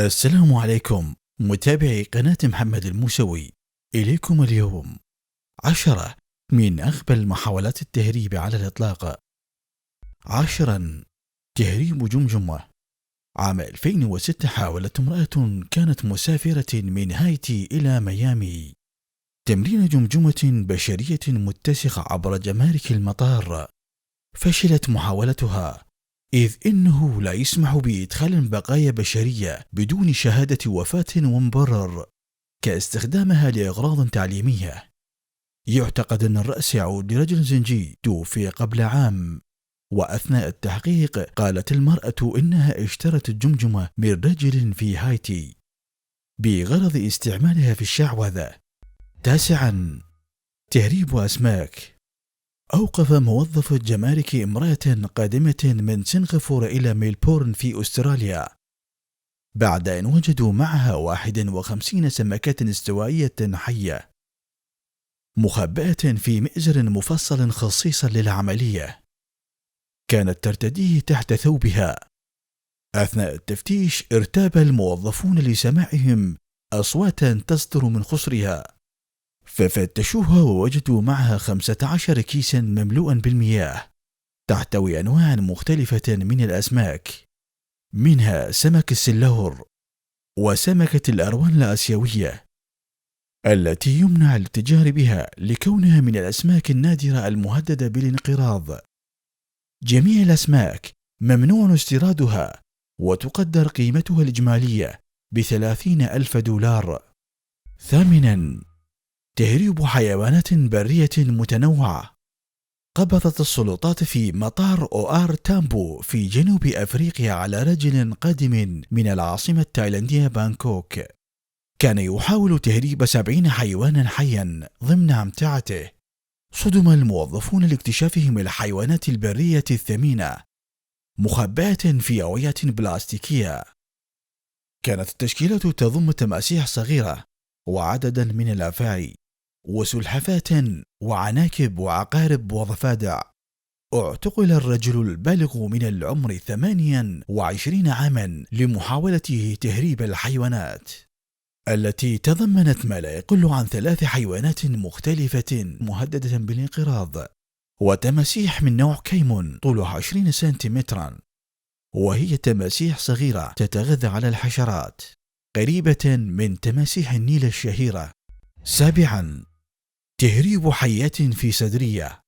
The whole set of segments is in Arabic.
السلام عليكم متابعي قناة محمد الموسوي. إليكم اليوم 10 من أغبى محاولات التهريب على الإطلاق. 10. تهريب جمجمة. عام 2006 حاولت امرأة كانت مسافرة من هايتي إلى ميامي تمرين جمجمة بشرية متسخة عبر جمارك المطار. فشلت محاولتها، إذ إنه لا يسمح بإدخال بقايا بشرية بدون شهادة وفاة ومبرر كاستخدامها لأغراض تعليمية. يعتقد أن الرأس يعود لرجل زنجي توفي قبل عام، وأثناء التحقيق قالت المرأة إنها اشترت الجمجمة من رجل في هايتي بغرض استعمالها في الشعوذة. 9. تهريب أسماك. أوقف موظف الجمارك امرأة قادمة من سنغافورة إلى ميلبورن في أستراليا بعد أن وجدوا معها 51 سمكة استوائية حية مخبأة في مئزر مفصل خصيصا للعملية، كانت ترتديه تحت ثوبها. أثناء التفتيش ارتاب الموظفون لسماعهم أصواتا تصدر من خصرها، ففتشوها ووجدوا معها 15 كيسا مملوءا بالمياه تحتوي أنواع مختلفة من الأسماك، منها سمك السلور وسمكة الأروان الآسيوية التي يمنع الاتجار بها لكونها من الأسماك النادرة المهددة بالانقراض. جميع الأسماك ممنوع استيرادها، وتقدر قيمتها الإجمالية ب30,000 دولار. 8. تهريب حيوانات برية متنوعة. قبضت السلطات في مطار أوآر تامبو في جنوب أفريقيا على رجل قادم من العاصمة التايلاندية بانكوك، كان يحاول تهريب 70 حيوانا حيا ضمن أمتعته. صدم الموظفون لاكتشافهم الحيوانات البرية الثمينة مخبأة في أوعية بلاستيكية. كانت التشكيلة تضم تماسيح صغيرة وعددا من الأفاعي وسلحفات وعناكب وعقارب وضفادع. اعتقل الرجل البالغ من العمر 28 عاما لمحاولته تهريب الحيوانات التي تضمنت ما لا يقل عن 3 حيوانات مختلفة مهددة بالانقراض، وتماسيح من نوع كيمون طولها 20 سنتيمترا، وهي تماسيح صغيرة تتغذى على الحشرات قريبة من تماسيح النيل الشهيرة. 7. تهريب حيات في صدرية.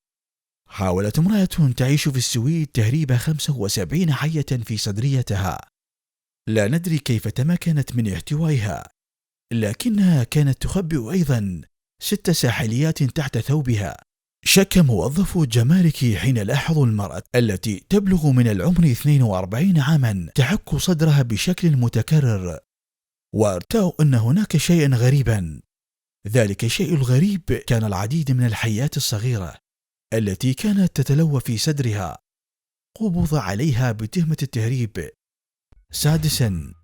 حاولت امرأة تعيش في السويد تهريب 75 حية في صدريتها. لا ندري كيف تمكنت من احتوائها، لكنها كانت تخبئ أيضا 6 ساحليات تحت ثوبها. شك موظف الجمارك حين لاحظوا المرأة التي تبلغ من العمر 42 عاما تحك صدرها بشكل متكرر، وارتأوا أن هناك شيئا غريبا. ذلك الشيء الغريب كان العديد من الحيات الصغيرة التي كانت تتلوى في صدرها. قبض عليها بتهمة التهريب. 6.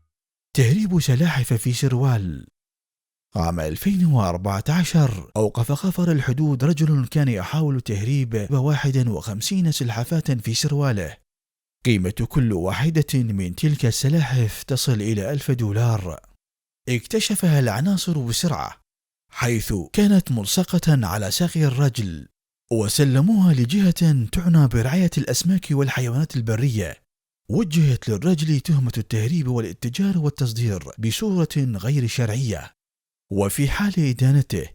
تهريب سلاحف في سروال. عام 2014 أوقف خفر الحدود رجل كان يحاول تهريب 51 سلحفاة في سرواله. قيمة كل واحدة من تلك السلاحف تصل إلى 1000 دولار. اكتشفها العناصر بسرعة حيث كانت ملصقة على ساقي الرجل، وسلموها لجهة تعنى برعاية الأسماك والحيوانات البرية. وجهت للرجل تهمة التهريب والاتجار والتصدير بصورة غير شرعية، وفي حال إدانته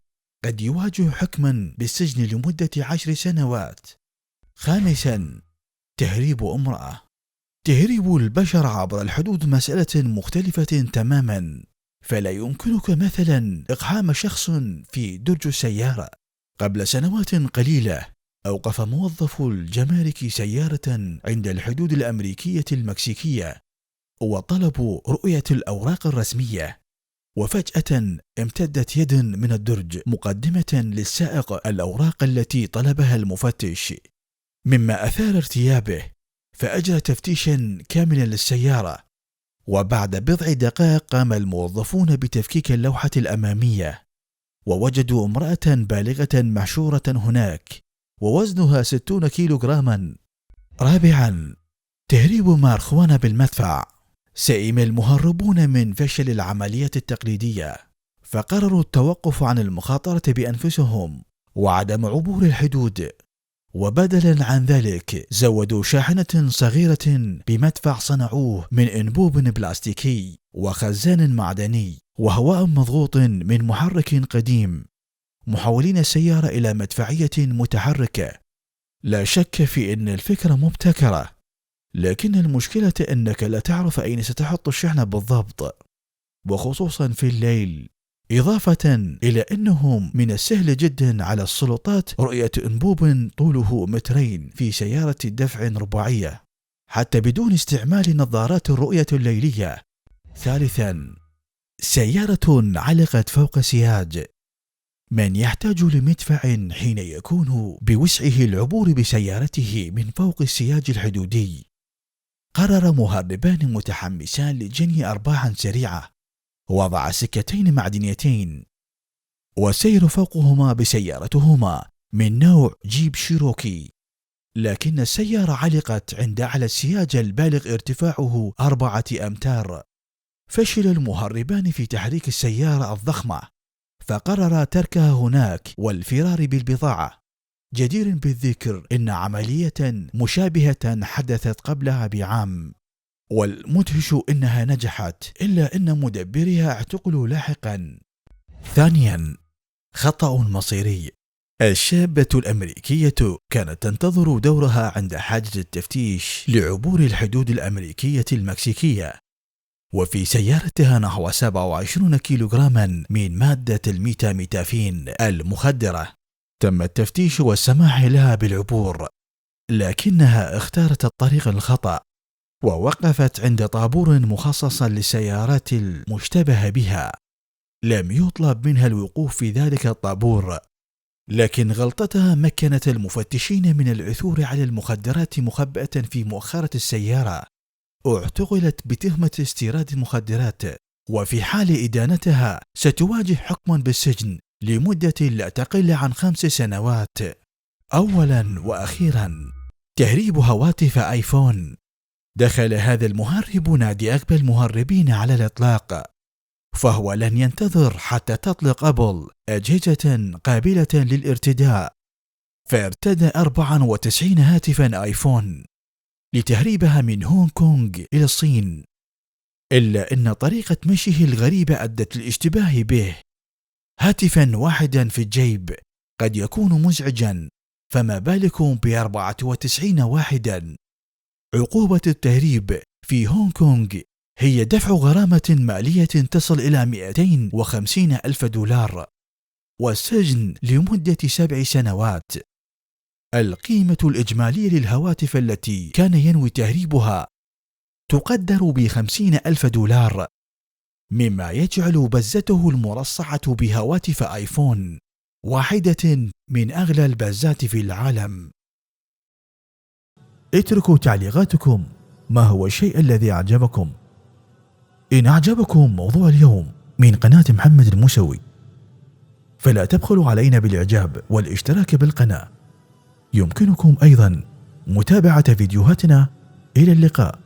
قد يواجه حكما بالسجن لمدة 10 سنوات. 5. تهريب امرأة. تهريب البشر عبر الحدود مسألة مختلفة تماما، فلا يمكنك مثلا إقحام شخص في درج السيارة. قبل سنوات قليلة أوقف موظف الجمارك سيارة عند الحدود الأمريكية المكسيكية وطلبوا رؤية الأوراق الرسمية، وفجأة امتدت يد من الدرج مقدمة للسائق الأوراق التي طلبها المفتش، مما أثار ارتيابه، فأجرى تفتيشا كاملا للسيارة. وبعد بضع دقائق قام الموظفون بتفكيك اللوحة الأمامية، ووجدوا امرأة بالغة محشورة هناك ووزنها 60 كيلوغراما. 4. تهريب مارخوانا بالمدفع. سئم المهربون من فشل العملية التقليدية، فقرروا التوقف عن المخاطرة بأنفسهم وعدم عبور الحدود، وبدلا عن ذلك زودوا شاحنة صغيرة بمدفع صنعوه من أنبوب بلاستيكي وخزان معدني وهواء مضغوط من محرك قديم، محولين السيارة إلى مدفعية متحركة. لا شك في أن الفكرة مبتكرة، لكن المشكلة أنك لا تعرف أين ستحط الشحنة بالضبط، وخصوصا في الليل، إضافة إلى أنه من السهل جدا على السلطات رؤية أنبوب طوله مترين في سيارة دفع رباعية حتى بدون استعمال نظارات الرؤية الليلية. ثالثا، سيارة علقت فوق سياج. من يحتاج لمدفع حين يكون بوسعه العبور بسيارته من فوق السياج الحدودي؟ قرر مهربان متحمسان لجني أرباحا سريعة وضع سكتين معدنيتين والسير فوقهما بسيارتهما من نوع جيب شيروكي، لكن السيارة علقت عند أعلى السياج البالغ ارتفاعه 4 أمتار. فشل المهربان في تحريك السيارة الضخمة، فقرر تركها هناك والفرار بالبضاعة. جدير بالذكر إن عملية مشابهة حدثت قبلها بعام، والمدهش إنها نجحت، إلا أن مدبرها اعتقلوا لاحقا. ثانيا، خطأ مصيري. الشابة الأمريكية كانت تنتظر دورها عند حاجز التفتيش لعبور الحدود الأمريكية المكسيكية، وفي سيارتها نحو 27 كيلوغراما من مادة الميتاميتافين المخدرة. تم التفتيش والسماح لها بالعبور، لكنها اختارت الطريق الخطأ ووقفت عند طابور مخصص للسيارات المشتبه بها. لم يطلب منها الوقوف في ذلك الطابور، لكن غلطتها مكنت المفتشين من العثور على المخدرات مخبأة في مؤخرة السيارة. اعتقلت بتهمة استيراد المخدرات، وفي حال إدانتها ستواجه حكما بالسجن لمدة لا تقل عن 5 سنوات. أولا وأخيرا، تهريب هواتف آيفون. دخل هذا المهرب نادي أكبر المهربين على الإطلاق، فهو لن ينتظر حتى تطلق أبل أجهزة قابلة للارتداء، فارتدى 94 هاتفا آيفون لتهريبها من هونغ كونغ إلى الصين. إلا أن طريقة مشيه الغريبة أدت للاشتباه به. هاتفا واحدا في الجيب قد يكون مزعجا، فما بالكم ب94 واحدا؟ عقوبة التهريب في هونغ كونغ هي دفع غرامة مالية تصل إلى 250 ألف دولار والسجن لمدة 7 سنوات. القيمة الإجمالية للهواتف التي كان ينوي تهريبها تقدر ب50 ألف دولار، مما يجعل بزته المرصعة بهواتف آيفون واحدة من أغلى البزات في العالم. اتركوا تعليقاتكم، ما هو الشيء الذي أعجبكم؟ إن أعجبكم موضوع اليوم من قناة محمد الموسوي فلا تبخلوا علينا بالإعجاب والاشتراك بالقناة. يمكنكم أيضا متابعة فيديوهاتنا. إلى اللقاء.